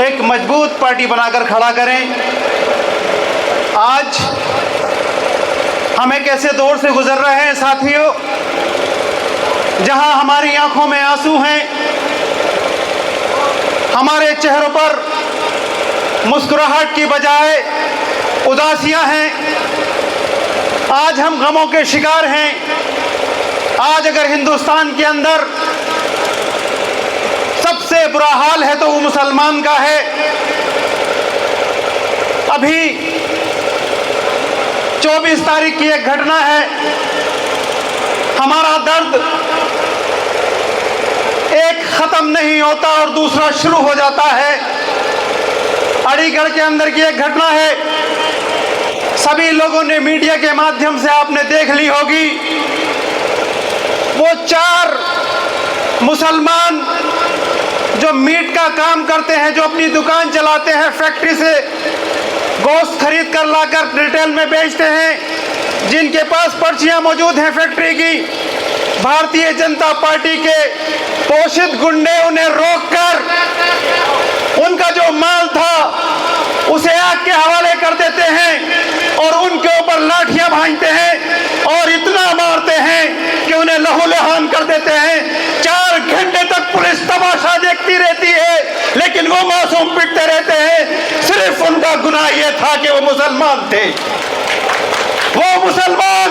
एक मजबूत पार्टी बनाकर खड़ा करें। आज हम एक ऐसे दौर से गुजर रहे हैं साथियों, जहां हमारी आंखों में आंसू हैं, हमारे चेहरों पर मुस्कुराहट की बजाय उदासियां हैं। आज हम गमों के शिकार हैं। आज अगर हिंदुस्तान के अंदर सबसे बुरा हाल है तो वो मुसलमान का है। अभी 24 तारीख की एक घटना है। हमारा दर्द एक खत्म नहीं होता और दूसरा शुरू हो जाता है। अलीगढ़ के अंदर की एक घटना है। सभी लोगों ने मीडिया के माध्यम से आपने देख ली होगी। वो 4 मुसलमान जो मीट का काम करते हैं, जो अपनी दुकान चलाते हैं, फैक्ट्री से गोश्त खरीद कर लाकर रिटेल में बेचते हैं, जिनके पास पर्चियां मौजूद हैं फैक्ट्री की, भारतीय जनता पार्टी के पोषित गुंडे उन्हें रोककर उनका जो माल था उसे आग के हवाले कर देते हैं और उनके ऊपर लाठियां भांजते हैं और इतना मारते हैं कि उन्हें लहूलुहान कर देते हैं। 4 घंटे तक पुलिस तमाशा देखती रहती है, लेकिन वो मासूम पिटते रहते हैं। सिर्फ उनका गुनाह यह था कि वो मुसलमान थे। वो मुसलमान,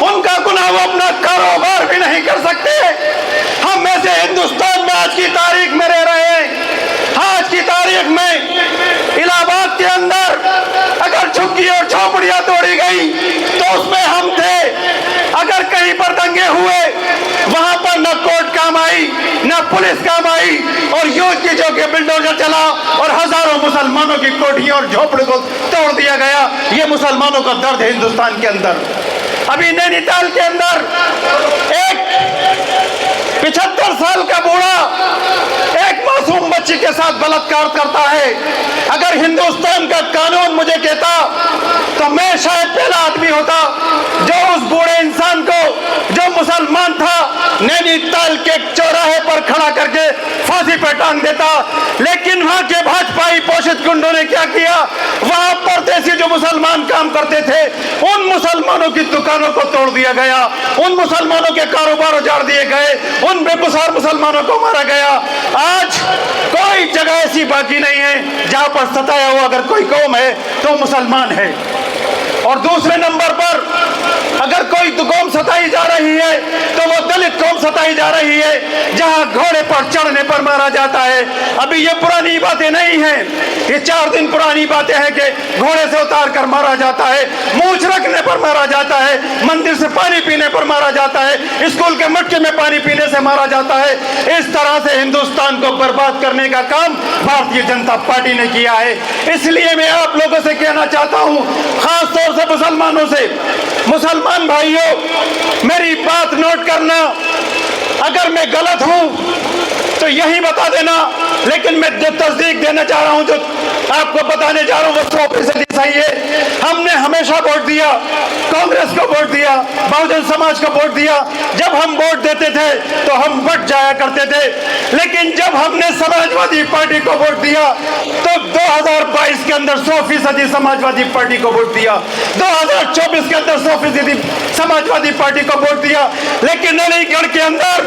उनका गुनाह वो अपना कारोबार भी नहीं कर सकते। हम ऐसे हिंदुस्तान में आज की तारीख में रह रहे हैं। आज की तारीख में इलाहाबाद के अंदर अगर झुग्गी और झोपड़ियां तोड़ी गई तो उसमें हम थे। अगर कहीं पर दंगे हुए वहां पर न कोर्ट काम आई, न पुलिस काम आई, और यूं की जो के बिल्डोजर चला और हजारों मुसलमानों की कोठियों और झोपड़ियों को तोड़ दिया गया। ये मुसलमानों का दर्द है हिंदुस्तान के अंदर। अभी नैनीताल के अंदर एक 75 साल का बूढ़ा एक मासूम बच्ची के साथ बलात्कार करता है। अगर हिंदुस्तान का कानून मुझे कहता तो मैं शायद पहला आदमी होता जो उस बूढ़े इंसान को, जो मुसलमान था, नैनीताल के चौराहे पर खड़ा करके फांसी पर टांग देता। लेकिन वहां के भाजपाई पोषित गुंडों ने क्या किया? वहां परदेसी जो मुसलमान काम करते थे उन मुसलमानों की दुकानों को तोड़ दिया गया, उन मुसलमानों के कारोबार उजाड़ दिए गए, उन बेगुसार मुसलमानों को मारा गया। आज कोई जगह ऐसी बाकी नहीं है जहां पर सताया हुआ अगर कोई कौम है तो मुसलमान है। और दूसरे नंबर पर अगर कोई कौम सताई जा रही है तो वो दलित कौम सताई जा रही है, जहां घोड़े पर चढ़ने पर मारा जाता है। अभी ये पुरानी बातें नहीं हैं, ये 4 दिन पुरानी बातें हैं कि घोड़े से उतार कर मारा जाता है, मूंछ रखने पर मारा जाता है, मंदिर से पानी पीने पर मारा जाता है, स्कूल के मटके में पानी पीने से मारा जाता है। इस तरह से हिंदुस्तान को बर्बाद करने का काम भारतीय जनता पार्टी ने किया है। इसलिए मैं आप लोगों से कहना चाहता हूं, खास तौर से मुसलमानों से, मुसलमान भाइयों मेरी बात नोट करना। अगर मैं गलत हूं तो यही बता देना, लेकिन मैं जो तस्दीक देना चाह रहा हूं, जो आपको बताने जा रहा हूं, वो 100% सही है। हमने हमेशा वोट दिया, कांग्रेस को वोट दिया, बहुजन समाज को वोट दिया। जब हम वोट देते थे तो हम वोट जाया करते थे, लेकिन जब हमने समाजवादी पार्टी को वोट दिया तो 2022 के अंदर 100% समाजवादी पार्टी को वोट दिया, 2024 के अंदर 100% समाजवादी पार्टी को वोट दिया। लेकिन अलीगढ़ के अंदर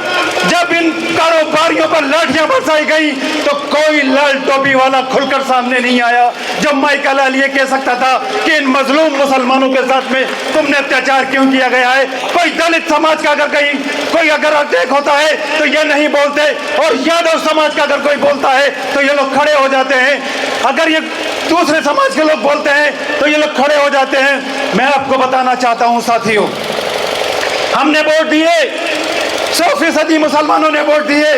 जब इन कारोबारियों पर लाठियां बरसाई गई तो कोई लाल टोपी वाला खुलकर सामने नहीं आया जो माइकल लाल ये कह सकता था कि इन मजलूम मुसलमानों के साथ में तुमने अत्याचार क्यों किया गया है। कोई दलित समाज का अगर कहीं कोई अगर अटैक होता है तो ये नहीं बोलते, और यादव समाज का अगर कोई बोलता है तो ये लोग खड़े हो जाते हैं। अगर ये दूसरे समाज के लोग बोलते हैं तो ये लोग खड़े हो जाते हैं। मैं आपको बताना चाहता हूं साथियों, हमने वोट दिए, 100% मुसलमानों ने वोट दिए,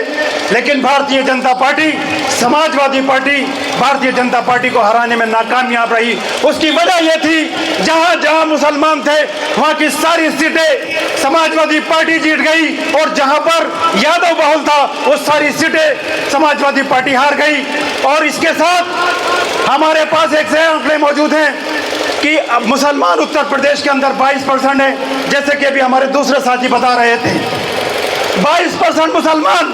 लेकिन Bharatiya Janata party, Samajwadi party Bharatiya Janata party को हराने में नाकामयाब रही। उसकी वजह यह थी जहां जहां मुसलमान थे वहां की सारी सीटें समाजवादी पार्टी जीत गई, और जहां पर यादव बहुल था वो सारी सीटें समाजवादी पार्टी हार गई। और इसके साथ हमारे पास एक से आंकड़े मौजूद हैं कि अब मुसलमान उत्तर प्रदेश के अंदर 22% है, जैसे कि अभी हमारे दूसरे साथी बता रहे थे। 22% मुसलमान,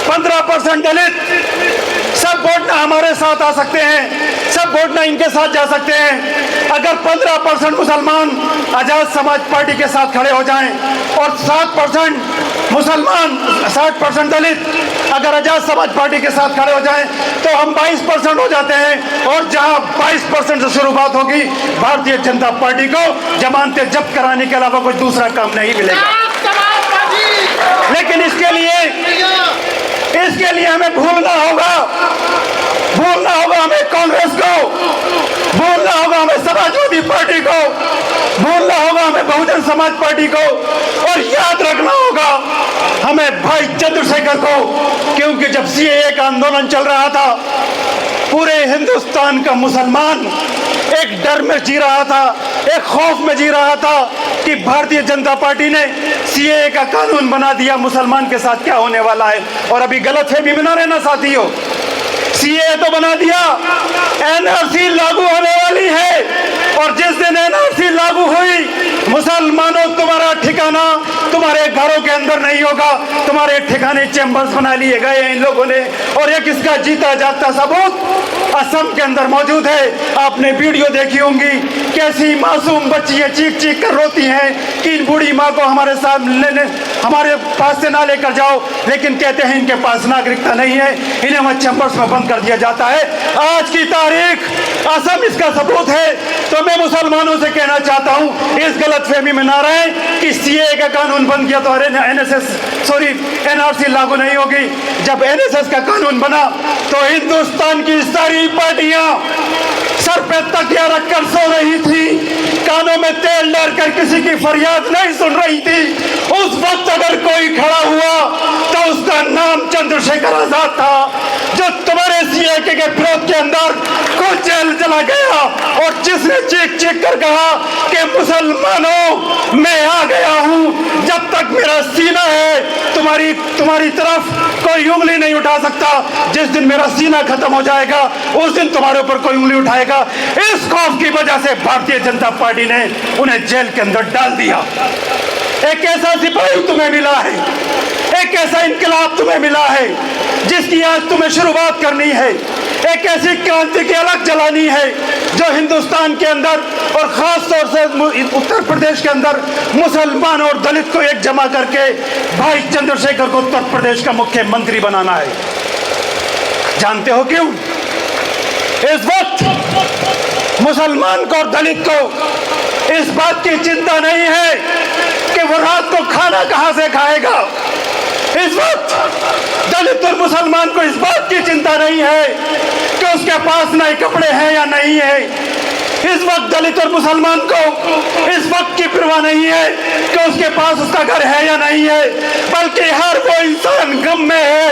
15% दलित, सब वोट ना हमारे साथ आ सकते हैं, सब वोट ना इनके साथ जा सकते हैं। अगर 15% मुसलमान आजाद समाज पार्टी के साथ खड़े हो जाएं और 7% मुसलमान, 60% दलित अगर आजाद समाज पार्टी के साथ खड़े हो जाएं तो हम 22% हो जाते हैं। और जहां 22% से शुरुआत होगी, भारतीय जनता पार्टी को जमानतें जब्त कराने के अलावा कोई दूसरा काम नहीं मिलेगा। लेकिन इसके लिए हमें भूलना होगा हमें कांग्रेस को, भूलना होगा हमें समाजवादी पार्टी को, भूलना होगा हमें बहुजन समाज पार्टी को, और याद रखना होगा हमें भाई चंद्रशेखर को। क्योंकि जब सीएए का आंदोलन चल रहा था, पूरे हिंदुस्तान का मुसलमान एक डर में जी रहा था, एक खौफ में जी रहा था कि भारतीय जनता पार्टी ने सीएए का कानून बना दिया, मुसलमान के साथ क्या होने वाला है। और अभी गलतफहमी बना रहना साथियों, सीएए तो बना दिया, एनआरसी लागू होने वाली है। और जिस दिन एनआरसी लागू हुई, मुसलमानों तुम्हारा ठिकाना तुम्हारे घरों के अंदर नहीं होगा, तुम्हारे ठिकाने चैम्बर्स बना लिए गए इन लोगों ने। और एक इसका जीता जागता सबूत असम के अंदर मौजूद है। आपने वीडियो देखी होंगी, कैसी मासूम बच्चियां चीख चीख कर रोती हैं कि इन बूढ़ी माँ को हमारे पास से ना लेकर जाओ, लेकिन कहते हैं इनके पास नागरिकता नहीं है, इन्हें वहाँ चैम्बर्स में बंद कर दिया जाता है। आज की तारीख असम इसका सबूत है। तो मैं मुसलमानों से कहना चाहता हूँ, इस गलतफहमी में ना रहे कि सीएए का कानून बन गया तो एनआरसी लागू नहीं होगी। जब एनएसएस का कानून बना तो हिंदुस्तान की सारी पार्टियां सर पे तकिया रखकर सो रही थी, कानों में तेल डालकर किसी की फरियाद नहीं सुन रही थी। उस वक्त अगर कोई खड़ा हुआ तो उसका नाम चंद्रशेखर आजाद था, जो तुम्हारे सीएए के विरोध के अंदर खुद जेल चला गया और जिसने चीख चीख कर कहा कि मुसलमानों मैं आ गया हूं, जब तक मेरा सीना है तुम्हारी तरफ कोई उंगली नहीं उठा सकता। जिस दिन मेरा सीना खत्म हो जाएगा, उस दिन तुम्हारे ऊपर कोई उंगली उठाएगा। इस खौफ की वजह से भारतीय जनता पार्टी ने उन्हें जेल के अंदर डाल दिया। एक ऐसा सिपाही तुम्हें मिला है, एक ऐसा इनकलाब तुम्हें मिला है जिसकी आज तुम्हें शुरुआत करनी है। एक ऐसी क्रांति की अलग जलानी है जो हिंदुस्तान के अंदर और खास तौर से उत्तर प्रदेश के अंदर मुसलमान और दलित को एक जमा करके भाई चंद्रशेखर को उत्तर प्रदेश का मुख्यमंत्री बनाना है। जानते हो क्यों? इस वक्त मुसलमान को और दलित को इस बात की चिंता नहीं है कि वो रात को खाना कहां से खाएगा। इस वक्त दलित और मुसलमान को इस बात की चिंता नहीं है कि उसके पास नए कपड़े हैं या नहीं है। इस वक्त दलित और मुसलमान को इस वक्त की परवाह नहीं है कि उसके पास उसका घर है या नहीं है, बल्कि हर वो इंसान गम में है,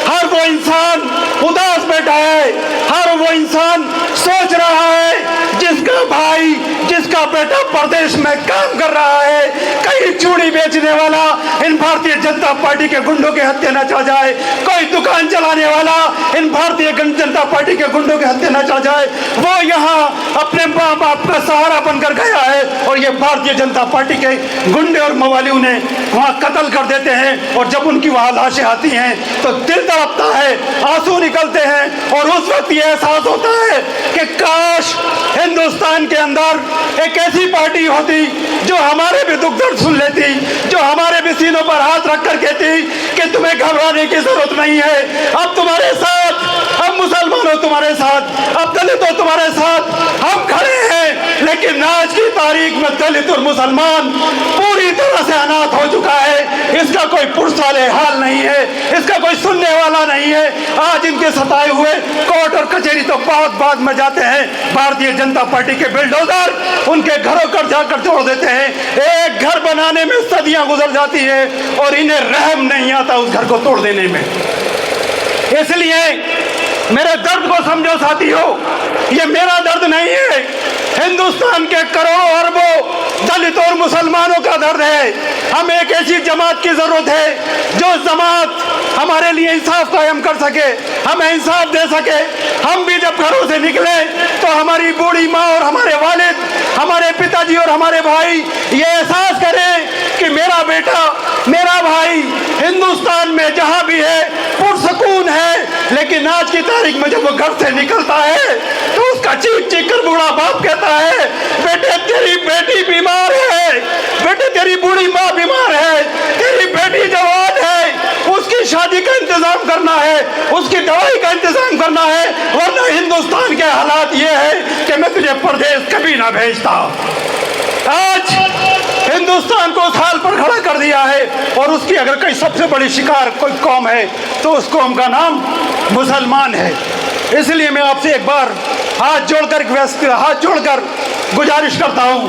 हर वो इंसान उदास बैठा है, हर वो इंसान सोच रहा है जिसका भाई, जिसका बेटा परदेश में काम कर रहा है, कहीं चूड़ी बेचने वाला इन भारतीय जनता पार्टी के गुंडों के हत्या न चढ़ जाए, कोई दुकान चलाने वाला इन भारतीय जनता पार्टी के गुंडों के हत्या न चढ़ जाए। वो यहाँ अपने माँ बाप का सहारा बनकर गया है और ये भारतीय जनता पार्टी के गुंडे और मवाली उन्हें वहाँ कत्ल कर देते हैं। और जब उनकी वहाँ लाशें आती हैं तो दिल तड़पता है, आंसू निकलते हैं और उस वक्त ये एहसास होता है कि काश हिंदुस्तान के अंदर एक ऐसी पार्टी होती जो हमारे भी दुख दर्द सुन लेती, जो हमारे भी सीनों पर हाथ रख कर कहती कि तुम्हें घबराने की जरूरत नहीं है, अब तुम्हारे साथ, अब मुसलमानों तुम्हारे साथ, अब दलितों तुम्हारे साथ हम खड़े हैं। लेकिन आज की तारीख में दलित और मुसलमान पूरी तरह से अनाथ हो चुका है। इसका कोई पुलिस वाले हाल नहीं है, इसका कोई सुनने वाला नहीं है। आज इनके सताए हुए कोर्ट और कचहरी तो बहुत बाद में जाते हैं, भारतीय जनता पार्टी के बिल्डोजर उनके घरों पर जाकर तोड़ देते हैं। एक घर बनाने में सदियां गुजर जाती है और इन्हें रहम नहीं आता उस घर को तोड़ देने में। इसलिए मेरे दर्द को समझो साथियों, ये मेरा दर्द नहीं है, हिंदुस्तान के करोड़ों अरबों दलित और मुसलमानों का दर्द है। हमें एक ऐसी जमात की जरूरत है जो जमात हमारे लिए इंसाफ कायम कर सके, हमें इंसाफ दे सके। हम भी जब घरों से निकले तो हमारी बूढ़ी माँ और हमारे वालिद, हमारे पिताजी और हमारे भाई ये एहसास करें कि मेरा बेटा, मेरा भाई हिंदुस्तान में जहां भी है पुरसकून है। लेकिन आज की तारीख में जब वो घर से निकलता है तो उसका चीख चीख कर बूढ़ा बाप कहता है, बेटे तेरी बेटी बीमार है, बेटे तेरी बूढ़ी माँ बीमार है, तेरी बेटी जवान है, उसकी शादी का इंतजाम करना है, उसकी दवाई का इंतजाम करना है, वरना हिंदुस्तान के हालात ये है कि मैं तुझे परदेश कभी ना भेजता। आज हिंदुस्तान को उस हाल पर खड़ा कर दिया है और उसकी अगर कोई सबसे बड़ी शिकार कोई कौम है तो उस कौम का नाम मुसलमान है। इसलिए मैं आपसे एक बार हाथ जोड़कर गुजारिश करता हूं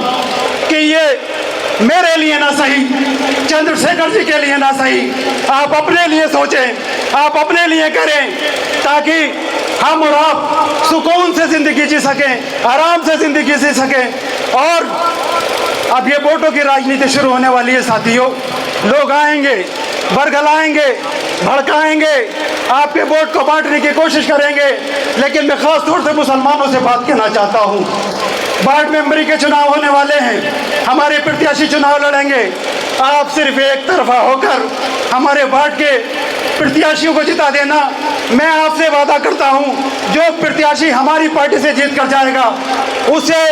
कि ये मेरे लिए ना सही, चंद्रशेखर जी के लिए ना सही, आप अपने लिए सोचें, आप अपने लिए करें, ताकि हम और आप सुकून से जिंदगी जी सकें, आराम से जिंदगी जी सकें। और अब ये वोटों की राजनीति शुरू होने वाली है साथियों। लोग आएंगे, बरगलाएंगे, भड़काएंगे, आपके वोट को बांटने की कोशिश करेंगे। लेकिन मैं खास तौर से मुसलमानों से बात कहना चाहता हूँ। वार्ड मेंबरी के चुनाव होने वाले हैं, हमारे प्रत्याशी चुनाव लड़ेंगे। आप सिर्फ एक तरफा होकर हमारे वार्ड के प्रत्याशियों को जिता देना। मैं आपसे वादा करता हूं, जो प्रत्याशी हमारी पार्टी से जीत कर जाएगा उसे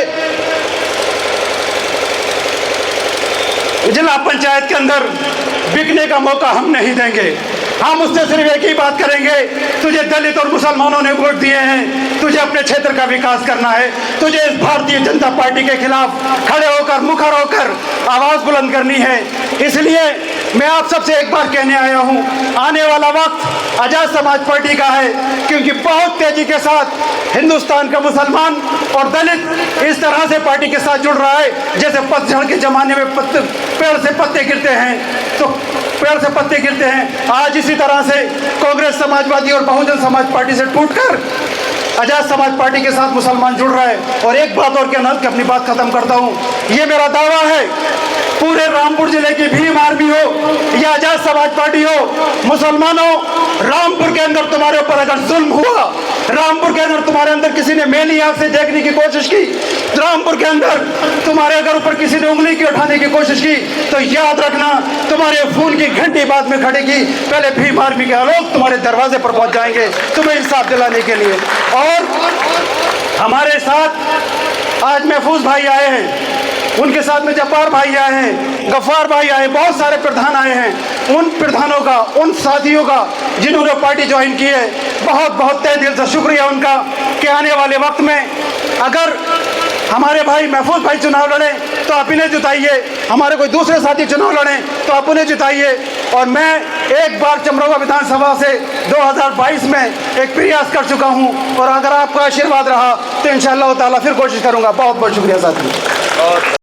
जिला पंचायत के अंदर बिकने का मौका हम नहीं देंगे। हम उससे सिर्फ एक ही बात करेंगे, तुझे दलित और मुसलमानों ने वोट दिए हैं, तुझे अपने क्षेत्र का विकास करना है, तुझे इस भारतीय जनता पार्टी के खिलाफ खड़े होकर, मुखर होकर आवाज बुलंद करनी है। इसलिए मैं आप सबसे एक बार कहने आया हूं, आने वाला वक्त आजाद समाज पार्टी का है, क्योंकि बहुत तेजी के साथ हिंदुस्तान का मुसलमान और दलित इस तरह से पार्टी के साथ जुड़ रहा है जैसे पतझड़ के जमाने में पेड़ से पत्ते गिरते हैं तो पेड़ से पत्ते गिरते हैं। आज इसी तरह से कांग्रेस, समाजवादी और बहुजन समाज पार्टी से टूटकर आजाद समाज पार्टी के साथ मुसलमान जुड़ रहा है। और एक बात और कहना कि अपनी बात खत्म करता हूं, ये मेरा दावा है, पूरे रामपुर जिले की भीम आर्मी हो या आजाद समाज पार्टी हो, मुसलमानों, रामपुर के अंदर तुम्हारे ऊपर अगर जुल्म हुआ, रामपुर के अंदर तुम्हारे अंदर किसी ने मेली आंख से देखने की कोशिश की, रामपुर के अंदर तुम्हारे अगर ऊपर किसी ने उंगली की उठाने की कोशिश की, तो याद रखना तुम्हारे खून की घंटी बाद में खड़ेगी, पहले भीम आर्मी के लोग तुम्हारे दरवाजे पर पहुंच जाएंगे तुम्हें इंसाफ दिलाने के लिए। और हमारे साथ आज महफूज भाई आए हैं, उनके साथ में जब्बार भाई आए हैं, गफ्फार भाई आए, बहुत सारे प्रधान आए हैं। उन प्रधानों का, उन साथियों का जिन्होंने पार्टी ज्वाइन की है, बहुत बहुत तहे दिल से शुक्रिया उनका कि आने वाले वक्त में अगर हमारे भाई महफूज भाई चुनाव लड़े तो आप इन्हें जिताइए, हमारे कोई दूसरे साथी चुनाव लड़े तो आप उन्हें जिताइए। और मैं एक बार चमरोगा विधानसभा से 2022 में एक प्रयास कर चुका हूं, और अगर आपका आशीर्वाद रहा तो इंशाअल्लाह ताला फिर कोशिश करूंगा। बहुत बहुत शुक्रिया साथी।